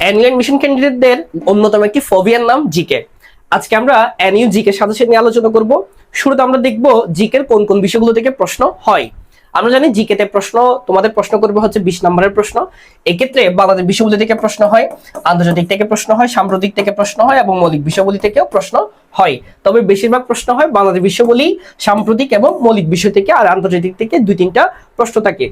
Annual mission ক্যান্ডিডেটদের অন্যতম একটি ফোবিয়ার নাম জিকে। আজকে আমরা অ্যানুয়াল জিকে সাজেশন নিয়ে আলোচনা করব। শুরুতে আমরা দেখব জিকের কোন কোন বিষয়গুলো থেকে প্রশ্ন হয়। আমরা জানি জিকেতে প্রশ্ন তোমাদের প্রশ্ন করবে হচ্ছে 20 নম্বরের প্রশ্ন। এক্ষেত্রে বাংলাদেশ বিষয়গুলি থেকে প্রশ্ন হয়, আন্তর্জাতিক থেকে প্রশ্ন হয়, সাম্প্রতিক থেকে প্রশ্ন হয় এবং মৌলিক বিষয়গুলি থেকেও প্রশ্ন হয়। তবে বেশিরভাগ প্রশ্ন হয় বাংলাদেশ বিষয়গুলি, সাম্প্রতিক এবং মৌলিক বিষয় থেকে, আর আন্তর্জাতিক থেকে 2-3টা প্রশ্ন থাকে।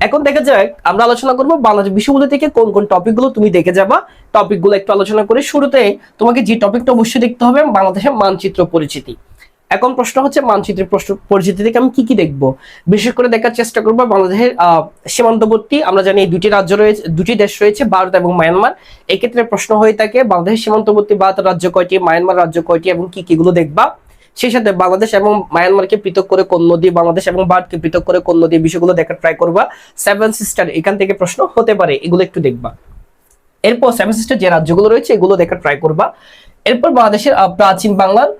এখন দেখা যাক আমরা আলোচনা করব বাংলাদেশ বিষয়গুলো থেকে কোন কোন টপিকগুলো তুমি দেখে যাবা। টপিকগুলো একটু আলোচনা করে শুরুতে তোমাকে যে টপিকটা অবশ্যই দেখতে হবে বাংলাদেশের মানচিত্র পরিচিতি। এখন প্রশ্ন হচ্ছে মানচিত্রের পরিচিতি থেকে আমি কি কি দেখব। বিশেষ করে দেখার চেষ্টা করবো বাংলাদেশের সীমান্তবর্তী, আমরা জানি দুটি রাজ্য রয়েছে, দুটি দেশ রয়েছে, ভারত এবং মায়ানমার। এক্ষেত্রে প্রশ্ন হয়ে থাকে বাংলাদেশের সীমান্তবর্তী ভারত রাজ্য কয়টি, মায়ানমার রাজ্য কয়টি এবং কি কিগুলো দেখবা। সেই সাথে বাংলাদেশ এবং মায়ানমারকে পৃথক করে কোন নদী, বাংলাদেশ এবং ভারতকে পৃথক করে কোন নদী, বিষয়গুলো দেখার ট্রাই করবা। সেভেন সিস্টার এখান থেকে প্রশ্ন হতে পারে, এগুলো একটু দেখবা। এরপর সেভেন সিস্টার যে রাজ্যগুলো রয়েছে এগুলো দেখার ট্রাই করবা। এরপর বাংলাদেশের প্রাচীন বাংলার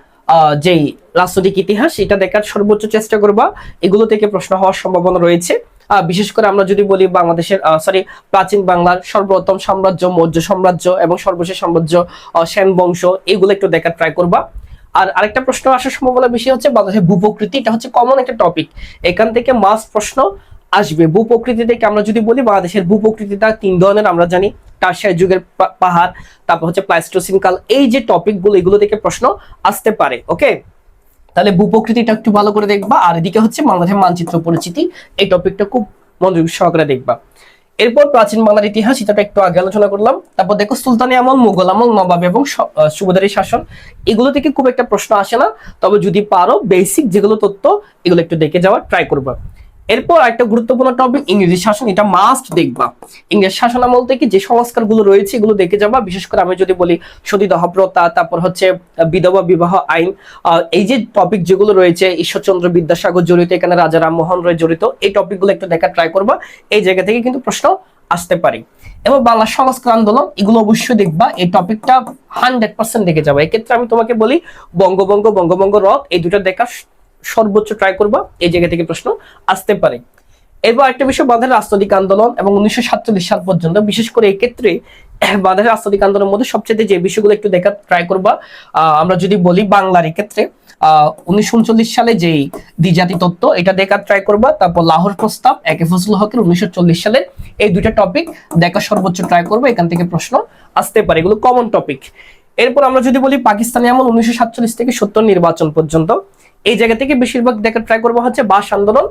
যেই রাজনৈতিক ইতিহাস এটা দেখার সর্বোচ্চ চেষ্টা করবা। এগুলো থেকে প্রশ্ন হওয়ার সম্ভাবনা রয়েছে। বিশেষ করে আমরা যদি বলি বাংলাদেশের প্রাচীন বাংলার সর্বপ্রথম সাম্রাজ্য মৌর্য সাম্রাজ্য এবং সর্বশেষ সাম্রাজ্য সেন বংশ, এগুলো একটু দেখার ট্রাই করবা। আর আরেকটা প্রশ্ন আসার সম্ভাবনা বেশি হচ্ছে বাংলাদেশের ভূপ্রকৃতি। এটা হচ্ছে কমন একটা টপিক, এখান থেকে মাস্ট প্রশ্ন আসবে। ভূপ্রকৃতি থেকে আমরা যদি বলি বাংলাদেশের ভূপ্রকৃতিটা 3 ধরনের আমরা জানি, টারশিয়ারি যুগের পাহাড়, তারপর হচ্ছে প্লাইস্টোসিন কাল। এই যে টপিকগুলো এগুলো থেকে প্রশ্ন আসতে পারে। ওকে, তাহলে ভূপ্রকৃতিটা একটু ভালো করে দেখবা। আর এদিকে হচ্ছে বাংলাদেশের মানচিত্র পরিচিতি, এই টপিকটা খুব মনোযোগ সহকারে দেখবা। এরপর প্রাচীন বাংলার ইতিহাস, এটা একটু আগে আলোচনা করলাম। তারপর দেখো সুলতানি আমল, মুঘল আমল, নবাব এবং সুবেদারি শাসন, এগুলো থেকে খুব একটা প্রশ্ন আসে না। তবে যদি পারো বেসিক যেগুলো তথ্য এগুলো একটু দেখে যাওয়ার ট্রাই করবা। এরপর একটা গুরুত্বপূর্ণ টপিক ইংরেজি শাসন, এটা মাস্ট দেখবা। ইংরেজ শাসন আমল থেকে যে সংস্কারগুলো রয়েছে এগুলো দেখে যাবা। বিশেষ করে আমি যদি বলি সতীদাহ প্রথা, তারপর হচ্ছে বিধবা বিবাহ আইন, এই যে টপিক যেগুলো রয়েছে, ঈশ্বরচন্দ্র বিদ্যাসাগর জড়িত, এখানে রাজা রামমোহন রায় জড়িত, এই টপিকগুলো একটু দেখার ট্রাই করবা। এই জায়গা থেকে কিন্তু প্রশ্ন আসতে পারে। এবং বাংলা সংস্কার আন্দোলন, এগুলো অবশ্যই দেখবা। এই টপিকটা 100% দেখে যাবা। এক্ষেত্রে আমি তোমাকে বলি বঙ্গভঙ্গ রথ, এই দুটো দেখার সর্বোচ্চ ট্রাই করবা। এই জায়গা থেকে প্রশ্ন আসতে পারে। এরপর একটা বিষয় বাংলাদেশের রাজনৈতিক আন্দোলন এবং 1947 সাল পর্যন্ত। বিশেষ করে এই ক্ষেত্রে বাংলাদেশের রাজনৈতিক আন্দোলনের মধ্যে সবচেয়ে যে বিষয়গুলো একটু দেখার ট্রাই করবা, আমরা যদি বলি বাংলার ক্ষেত্রে 1939 সালে যে দ্বিজাতি তত্ত্ব, এটা দেখার ট্রাই করবা। তারপর লাহোর প্রস্তাব, একে ফজলুল হকের 1940 সালে, এই দুইটা টপিক দেখার সর্বোচ্চ ট্রাই করবা। এখান থেকে প্রশ্ন আসতে পারে, এগুলো কমন টপিক। এরপর আমরা যদি বলি পাকিস্তানি আমল 1947 থেকে 70 নির্বাচন পর্যন্ত, এই জায়গা থেকে বেশিরভাগ দেখার ট্রাই করবো হচ্ছে ভাষ আন্দোলন।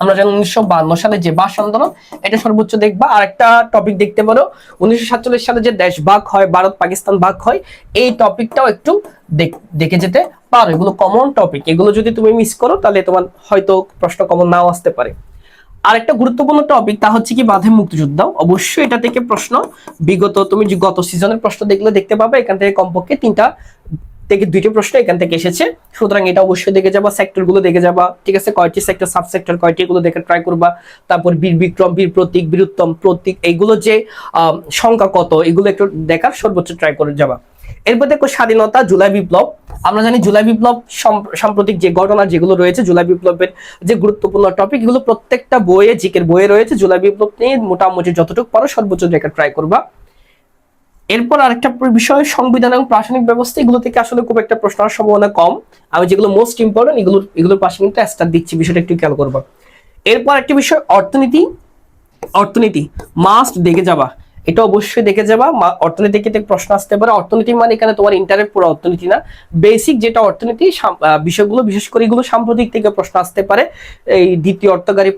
আমরা জানি 1952 সালে যে ভাষ আন্দোলন, এটা সর্বোচ্চ দেখবা। আর একটা টপিক দেখতে পারো 1947 সালে যে দেশ ভাগ হয়, ভারত পাকিস্তান ভাগ হয়, এই টপিকটাও একটু দেখে যেতে পারো। এগুলো কমন টপিক, এগুলো যদি তুমি মিস করো তাহলে তোমার হয়তো প্রশ্ন কমন নাও আসতে পারে। আর একটা গুরুত্বপূর্ণ টপিক তা হচ্ছে কি বাঁধে মুক্তিযুদ্ধ। অবশ্যই এটা থেকে প্রশ্ন বিগত তুমি যে গত সিজনের প্রশ্ন দেখলে দেখতে পাবে, এখান থেকে কমপক্ষে 3টা থেকে 2টি প্রশ্ন এখান থেকে এসেছে। সুতরাং এটা অবশ্যই দেখে যাবা, সেক্টর গুলো দেখে যাবা। ঠিক আছে, কয়টি সেক্টর, সাব সেক্টর কয়টি, এগুলো দেখে ট্রাই করবা। তারপর বীর বিক্রম, বীর প্রতীক, বীরুত্তম প্রতীক, এইগুলো যে সংখ্যা কত, এগুলো একটু দেখার সর্বোচ্চ ট্রাই করে যাবা। এরপর দেখো স্বাধীনতা, জুলাই বিপ্লব। আমরা জানি জুলাই বিপ্লব সাম্প্রতিক যে ঘটনা যেগুলো রয়েছে, জুলাই বিপ্লবের যে গুরুত্বপূর্ণ টপিক, এগুলো প্রত্যেকটা বইয়ে, জিকের বইয়ে রয়েছে। জুলাই বিপ্লব নিয়ে মোটামুটি যতটুকু পারো সর্বোচ্চ দেখা ট্রাই করবা। এরপর আরেকটা বিষয় সংবিধান এবং প্রশাসনিক ব্যবস্থা, এগুলো থেকে আসলে খুব একটা প্রশ্ন আসার সম্ভাবনা কম। আমি যেগুলো মোস্ট ইম্পর্টেন্ট এগুলোর পাশে কিন্তু স্টার দিচ্ছি, বিষয়টা একটু খেয়াল করবা। এরপর একটা বিষয় অর্থনীতি মাস্ট দেখে যাবা, এটা অবশ্যই দেখে যাবা। অর্থনীতি থেকে প্রশ্ন আসতে পারে। অর্থনীতি মানে এখানে তোমার ইন্টারের পুরো অর্থনীতি না, বেসিক যেটা অর্থনীতি বিষয়গুলো, বিশেষ করে এগুলো সাম্প্রতিক থেকে প্রশ্ন আসতে পারে। এই দ্বিতীয় অর্থকারী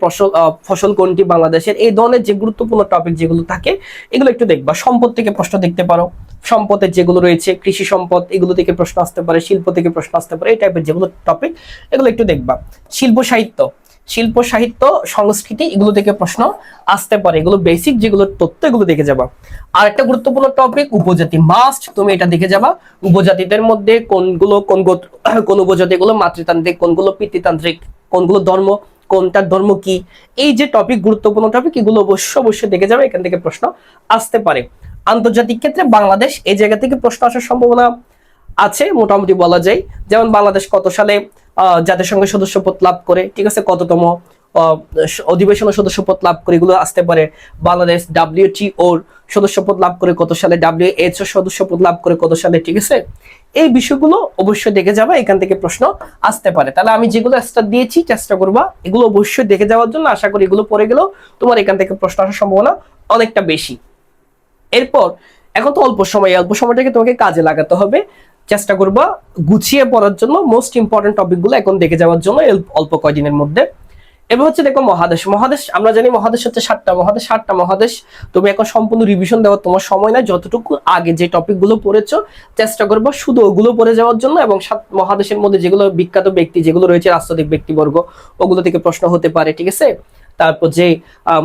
ফসল কোনটি বাংলাদেশের, এই ধরনের যে গুরুত্বপূর্ণ টপিক যেগুলো থাকে এগুলো একটু দেখবা। সম্পদ থেকে প্রশ্ন দেখতে পারো, সম্পদের যেগুলো রয়েছে, কৃষি সম্পদ, এগুলো থেকে প্রশ্ন আসতে পারে। শিল্প থেকে প্রশ্ন আসতে পারে, এই টাইপের যেগুলো টপিক এগুলো একটু দেখবা। শিল্প সাহিত্য, সংস্কৃতি, এগুলো থেকে প্রশ্ন আসতে পারে। এগুলো বেসিক যেগুলো তথ্য, এগুলো দেখে যাবা। আর একটা গুরুত্বপূর্ণ টপিক উপজাতি, মাস্ট তুমি এটা দেখে যাবা। উপজাতিদের মধ্যে কোন উপজাতি গুলো মাতৃতান্ত্রিক, কোনগুলো পিতৃতান্ত্রিক, কোনগুলো ধর্ম, কোনটার ধর্ম কি, এই যে টপিক, গুরুত্বপূর্ণ টপিক, এগুলো অবশ্যই দেখে যাবে। এখান থেকে প্রশ্ন আসতে পারে। আন্তর্জাতিক ক্ষেত্রে বাংলাদেশ, এই জায়গা থেকে প্রশ্ন আসার সম্ভাবনা আছে মোটামুটি বলা যায়। যেমন বাংলাদেশ কত সালে জাতিসংঘের সদস্যপদ লাভ করে, ঠিক আছে, কততম অধিবেশনের সদস্যপদ লাভ করে, এগুলো আসতে পারে। বাংলাদেশ WTOর সদস্যপদ লাভ করে কত সালে, WHO সদস্যপদ লাভ করে কত সালে, ঠিক আছে। এই বিষয়গুলো অবশ্যই দেখে যাবা, এখান থেকে প্রশ্ন আসতে পারে। তাহলে আমি যেগুলো স্টার দিয়েছি চেষ্টা করবা এগুলো অবশ্যই দেখে যাওয়ার জন্য। আশা করি এগুলো পড়ে গেলেও তোমার এখান থেকে প্রশ্ন আসার সম্ভাবনা অনেকটা বেশি। এরপর এখন তো অল্প সময়, অল্প সময়টাকে তোমাকে কাজে লাগাতে হবে। চেষ্টা করবা গুছিয়ে পড়ার জন্য, মোস্ট ইম্পর্টেন্ট টপিকগুলো এখন দেখে যাওয়ার জন্য অল্প কয়দিনের মধ্যে। এবার হচ্ছে দেখো মহাদেশ। মহাদেশ আমরা জানি মহাদেশ হচ্ছে 7টা মহাদেশ। 7টা মহাদেশ তুমি এখন সম্পূর্ণ রিভিশন দেওয়ার তোমার সময় নাই। যতটুকু আগে যে টপিকগুলো পড়েছো চেষ্টা করবা শুধু ওগুলো পড়ে যাওয়ার জন্য, এবং 7 মহাদেশের মধ্যে যেগুলো বিখ্যাত ব্যক্তি যেগুলো রয়েছে, রাজনৈতিক ব্যক্তিবর্গ, ওগুলো থেকে প্রশ্ন হতে পারে, ঠিক আছে। তারপর যে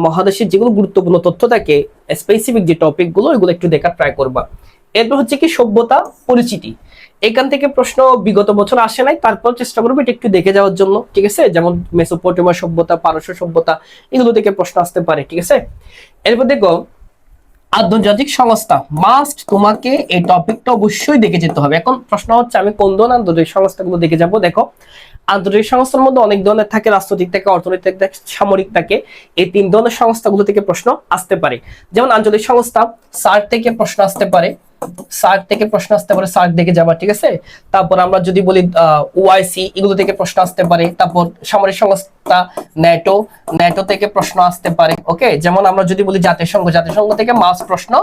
মহাদেশের যেগুলো গুরুত্বপূর্ণ তথ্য থাকে, স্পেসিফিক যে টপিকগুলো, এগুলো একটু দেখার ট্রাই করবা। এরপর হচ্ছে কি সভ্যতা পরিচিতি। এখান থেকে প্রশ্ন বিগত বছর আসে নাই, তারপর চেষ্টা করবো এটা একটু দেখে যাওয়ার জন্য, ঠিক আছে। যেমন মেসোপটেমিয়া সভ্যতা, পারস্য সভ্যতা, এগুলো থেকে প্রশ্ন আসতে পারে, ঠিক আছে। এরপর দেখো আন্তর্জাতিক সংস্থা। মাস্ট তোমাকে এই টপিকটা অবশ্যই দেখে যেতে হবে। এখন প্রশ্ন হচ্ছে আমি কোন ধরনের আন্তর্জাতিক সংস্থাগুলো দেখে যাব। দেখো আন্তর্জাতিক সংস্থার মধ্যে অনেক ধরনের থাকে, রাজনৈতিক থাকে, অর্থনৈতিক থাকে, সামরিক থাকে। এই 3 ধরনের সংস্থাগুলো থেকে প্রশ্ন আসতে পারে। যেমন আঞ্চলিক সংস্থা, সার্ক থেকে প্রশ্ন আসতে পারে, সার্ক থেকে প্রশ্ন আসতে পারে, সার্ক দেখে যাবা, ঠিক আছে। তারপর আমরা যদি বলি OIC, এগুলো থেকে প্রশ্ন আসতে পারে। তারপর সামরিক সংস্থা ন্যাটো, ন্যাটো থেকে প্রশ্ন আসতে পারে, ওকে। যেমন আমরা যদি বলি জাতিসংঘ, জাতিসংঘ থেকে মাস প্রশ্ন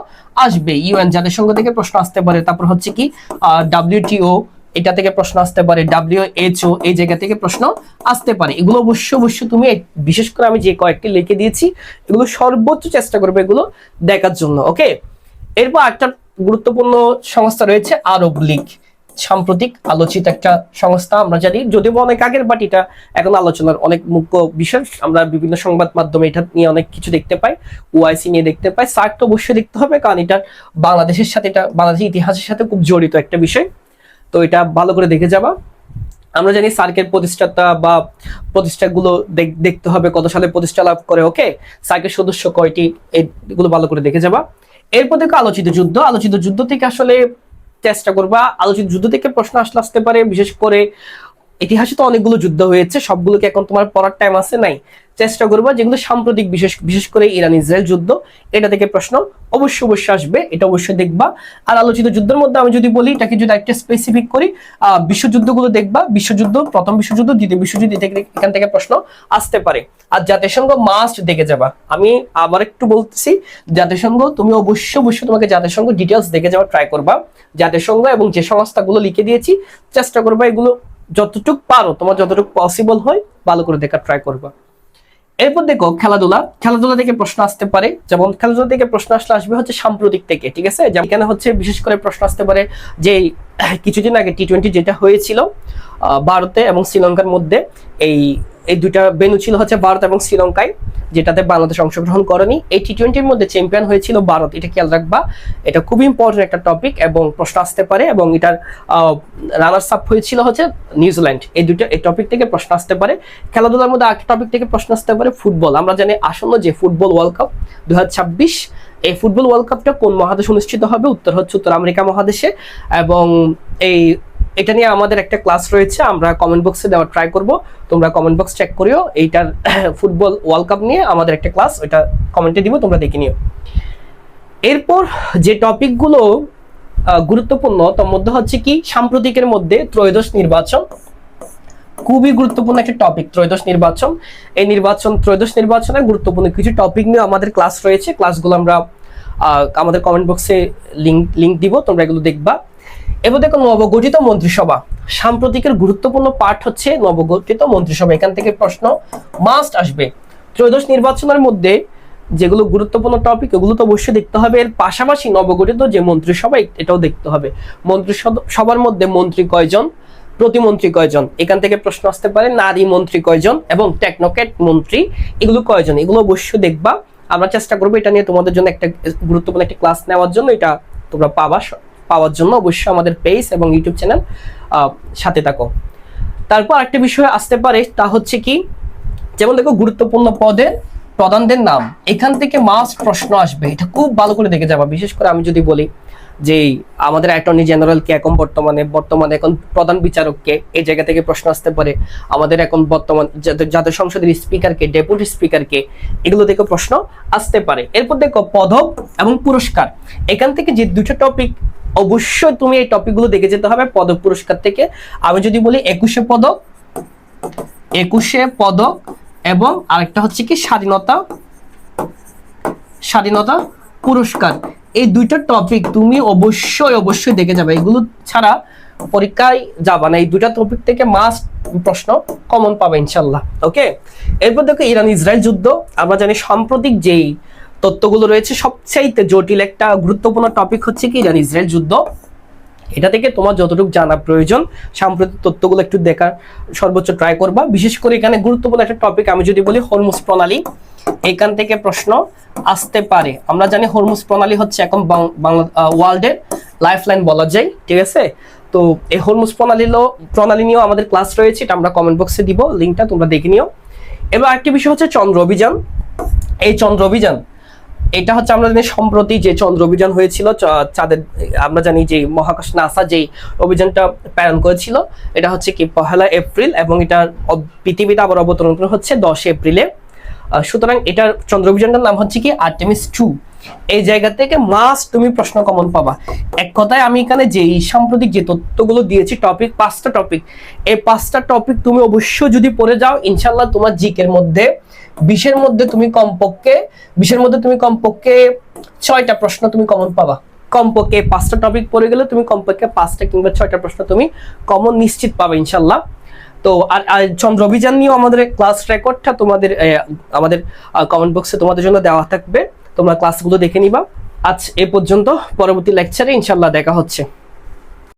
আসবে। UN, জাতিসংঘ থেকে প্রশ্ন আসতে পারে। তারপর হচ্ছে কি WTO, এটা থেকে প্রশ্ন আসতে পারে। WHO, এই জায়গা থেকে প্রশ্ন আসতে পারে। এগুলো অবশ্যই তুমি, বিশেষ করে আমি যে কয়েকটি লিখে দিয়েছি, এগুলো সর্বোচ্চ চেষ্টা করবে এগুলো দেখার জন্য, ওকে। এরপর একটা গুরুত্বপূর্ণ সংস্থা রয়েছে আরব লীগ, সাম্প্রতিক আলোচিত একটা সংস্থা। আমরা জানি যদিও অনেক আগের, বাট এটা এখন আলোচনার অনেক মুখ্য বিষয়। আমরা বিভিন্ন সংবাদ মাধ্যমে এটা নিয়ে অনেক কিছু দেখতে পাই, OIC নিয়ে দেখতে পাই। সার্ক তো অবশ্যই দেখতে হবে, কারণ এটা বাংলাদেশের সাথে, এটা বাংলাদেশের ইতিহাসের সাথে খুব জড়িত একটা বিষয়। তো এটা ভালো করে দেখে যাবা। আমরা জানি সার্কের প্রতিষ্ঠাতা বা প্রতিষ্ঠাগুলো দেখতে হবে কত সালে প্রতিষ্ঠা লাভ করে, ওকে। সার্কের সদস্য কয়টি, এগুলো ভালো করে দেখে যাবা। এরপর দেখো আলোচিত যুদ্ধ। আলোচিত যুদ্ধ থেকে আসলে চেষ্টা করবা, আলোচিত যুদ্ধ থেকে প্রশ্ন আসতে পারে। বিশেষ করে ইতিহাসে তো অনেকগুলো যুদ্ধ হয়েছে, সবগুলোকে এখন তোমার পড়ার টাইম আছে নাই। চেষ্টা করবা যেগুলো সাম্প্রতিক, বিশেষ করে ইরান ইসরায়েল যুদ্ধ, এটা থেকে প্রশ্ন অবশ্যই আসবে, এটা অবশ্যই দেখবা। আর আলোচিত যুদ্ধের মধ্যে আমি যদি বলি, এটাকে যদি একটা স্পেসিফিক করি, বিশ্বযুদ্ধগুলো দেখবা। বিশ্বযুদ্ধ, প্রথম বিশ্বযুদ্ধ, দ্বিতীয় বিশ্বযুদ্ধ, এখান থেকে প্রশ্ন আসতে পারে। আর জাতিসংঘ মাস্ট দেখে যাবা। আমি আবার একটু বলতেছি, জাতিসংঘ তুমি অবশ্যই তোমাকে জাতিসংঘ ডিটেলস দেখে যাওয়ার ট্রাই করবা। জাতিসংঘ এবং যে সংস্থাগুলো লিখে দিয়েছি চেষ্টা করবা এগুলো যতটুকু পারো, তোমার যতটুকু পসিবল হয় ভালো করে দেখার ট্রাই করবা। এরপর দেখো খেলাধুলা। খেলাধুলা থেকে প্রশ্ন আসতে পারে। যেমন খেলাধুলা থেকে প্রশ্ন আসবে হচ্ছে সাম্প্রতিক থেকে, ঠিক আছে। যেমন এখানে হচ্ছে বিশেষ করে প্রশ্ন আসতে পারে যে কিছুদিন আগে T20 যেটা হয়েছিল ভারতে এবং শ্রীলঙ্কার মধ্যে, এই দুইটা ভেন্যু ছিল হচ্ছে ভারত এবং শ্রীলঙ্কায়, যেটাতে বাংলাদেশ অংশগ্রহণ করেনি। এই T20-র মধ্যে চ্যাম্পিয়ন হয়েছিল ভারত, এটা খেয়াল রাখবা। এটা খুব ইম্পর্টেন্ট একটা টপিক এবং প্রশ্ন আসতে পারে। এবং এটার রানার্স আপ হয়েছিল হচ্ছে নিউজিল্যান্ড। এই টপিক থেকে প্রশ্ন আসতে পারে। খেলাধুলার মধ্যে আরেকটা টপিক থেকে প্রশ্ন আসতে পারে ফুটবল। আমরা জানি আসন্ন যে ফুটবল ওয়ার্ল্ড কাপ 2026, এই ফুটবল ওয়ার্ল্ড কাপটা কোন মহাদেশে অনুষ্ঠিত হবে? উত্তর হচ্ছে উত্তর আমেরিকা মহাদেশে। এবং এটা নিয়ে আমাদের একটা ক্লাস রয়েছে, আমরা কমেন্ট বক্সে দেওয়ার ট্রাই করব। তোমরা কমেন্ট বক্স চেক করিও, এইটার ফুটবল ওয়ার্ল্ড কাপ নিয়ে আমাদের একটা ক্লাস, ওইটা কমেন্টে দিব, তোমরা দেখে নিও। এরপর যে টপিকগুলো গুরুত্বপূর্ণ তার মধ্যে হচ্ছে কি সাম্প্রতিকের মধ্যে ত্রয়োদশ নির্বাচন, খুবই গুরুত্বপূর্ণ একটা টপিক ত্রয়োদশ নির্বাচন। এই ত্রয়োদশ নির্বাচনের গুরুত্বপূর্ণ কিছু টপিক নিয়ে আমাদের ক্লাস রয়েছে। ক্লাসগুলো আমরা আমাদের কমেন্ট বক্সে লিংক দিব, তোমরা এগুলো দেখবা। এবার দেখো নবগঠিত মন্ত্রিসভা। সাম্প্রতিকের গুরুত্বপূর্ণ পার্ট হচ্ছে নবগঠিত মন্ত্রিসভা। এখান থেকে প্রশ্ন মাস্ট আসবে। ত্রয়োদশ নির্বাচনের মধ্যে যেগুলো গুরুত্বপূর্ণ টপিক, এগুলো তো অবশ্যই দেখতে হবে। এর পাশাপাশি নবগঠিত যে মন্ত্রিসভা, এটাও দেখতে হবে। মন্ত্রিসভার মধ্যে মন্ত্রী কয়জন, প্রতিমন্ত্রী কয়জন, এখান থেকে প্রশ্ন আসতে পারে। নারী মন্ত্রী কয়জন এবং টেকনোক্র্যাট মন্ত্রী এগুলো কয়জন, এগুলো অবশ্যই দেখবা। আমরা চেষ্টা করবো এটা নিয়ে তোমাদের জন্য একটা গুরুত্বপূর্ণ একটা ক্লাস নেওয়ার জন্য। এটা তোমরা পাওয়ার জন্য অবশ্যই আমাদের পেজ এবং ইউটিউব চ্যানেল সাথে থাকো। তারপর একটা বিষয় আসতে পারে, তা হচ্ছে কি, যেমন দেখো গুরুত্বপূর্ণ পদের প্রধানদের নাম, এখান থেকে মাস্ট প্রশ্ন আসবে। এটা খুব ভালো করে দেখে যাবা। বিশেষ করে আমি যদি বলি যেই আমাদের অ্যাটর্নি জেনারেল কে এখন বর্তমানে এখন প্রধান বিচারককে, এই জায়গা থেকে প্রশ্ন আসতে পারে। আমাদের এখন বর্তমান জাতীয় সংসদের স্পিকারকে, ডেপুটি স্পিকারকে, এগুলো থেকে প্রশ্ন আসতে পারে। এরপর দেখো পদক এবং পুরস্কার। এখান থেকে যে দুটো টপিক অবশ্যই তুমি এই টপিকগুলো দেখে যেতে হবে পদক পুরস্কার থেকে। আমি যদি বলি 21শে পদক এবং আরেকটা হচ্ছে কি স্বাধীনতা পুরস্কার, এই দুইটা টপিক তুমি অবশ্যই দেখে যাবে। এগুলো ছাড়া পরীক্ষায় যাবা না। এই দুইটা টপিক থেকে মাস্ট প্রশ্ন কমন পাবে ইনশাল্লাহ। ওকে, এরপর দেখো ইরান ইসরায়েল যুদ্ধ। আমরা জানি সাম্প্রতিক যেই তথ্যগুলো রয়েছে সবচাইতে জটিল একটা গুরুত্বপূর্ণ টপিক হচ্ছে কি ইরান ইসরায়েল যুদ্ধ। এটা থেকে তোমার যতটুকু জানা প্রয়োজন সাম্প্রতিক তথ্যগুলো একটু দেখার সর্বোচ্চ ট্রাই করবা। বিশেষ করে এখানে গুরুত্বপূর্ণ একটা টপিক আমি যদি বলি হরমুজ প্রণালী, এখান থেকে প্রশ্ন আসতে পারে। আমরা জানি হরমুজ প্রণালী হচ্ছে এখন ওয়ার্ল্ডের লাইফলাইন বলা যায়, ঠিক আছে। তো এই হরমুজ প্রণালী নিয়েও আমাদের ক্লাস রয়েছে, এটা আমরা কমেন্ট বক্সে দিব, লিঙ্কটা তোমরা দেখে নিও। এবার আরেকটি বিষয় হচ্ছে চন্দ্র অভিযান। এই চন্দ্র অভিযান, এটা হচ্ছে আমরা জানি সম্প্রতি যে চন্দ্র অভিযান হয়েছিল, চাঁদের, আমরা জানি যে মহাকাশ নাসা যে অভিযানটা প্রেরণ করেছিল, এটা হচ্ছে কি 1 এপ্রিল এবং এটা পৃথিবীতে আবার অবতরণ হচ্ছে 10 এপ্রিলে। সুতরাং এটার চন্দ্র অভিযানটার নাম হচ্ছে কি আর্টেমিস 2। এই জায়গা থেকে মাস্ট তুমি প্রশ্ন কমন পাবা। এক কথায় আমি এখানে যে সাম্প্রতিক যে তথ্যগুলো দিয়েছি টপিক, 5টা টপিক, এই 5টা টপিক তুমি অবশ্যই যদি পড়ে যাও ইনশাল্লাহ তোমার জিকের মধ্যে 20-এর মধ্যে তুমি কমপক্ষে 6টা প্রশ্ন তুমি কমন পাবা। কমপক্ষে 5টা টপিক পড়ে গেলে তুমি কমপক্ষে 5টা কিংবা 6টা প্রশ্ন তুমি কমন নিশ্চিত পাবে ইনশাল্লাহ। তো আর চন্দ্র অভিযান নিয়েও আমাদের ক্লাস রেকর্ডটা আমাদের কমেন্ট বক্সে তোমাদের জন্য দেওয়া থাকবে, তোমরা ক্লাসগুলো দেখে নিবা। আজ এ পর্যন্ত, পরবর্তী লেকচারে ইনশাল্লাহ দেখা হচ্ছে।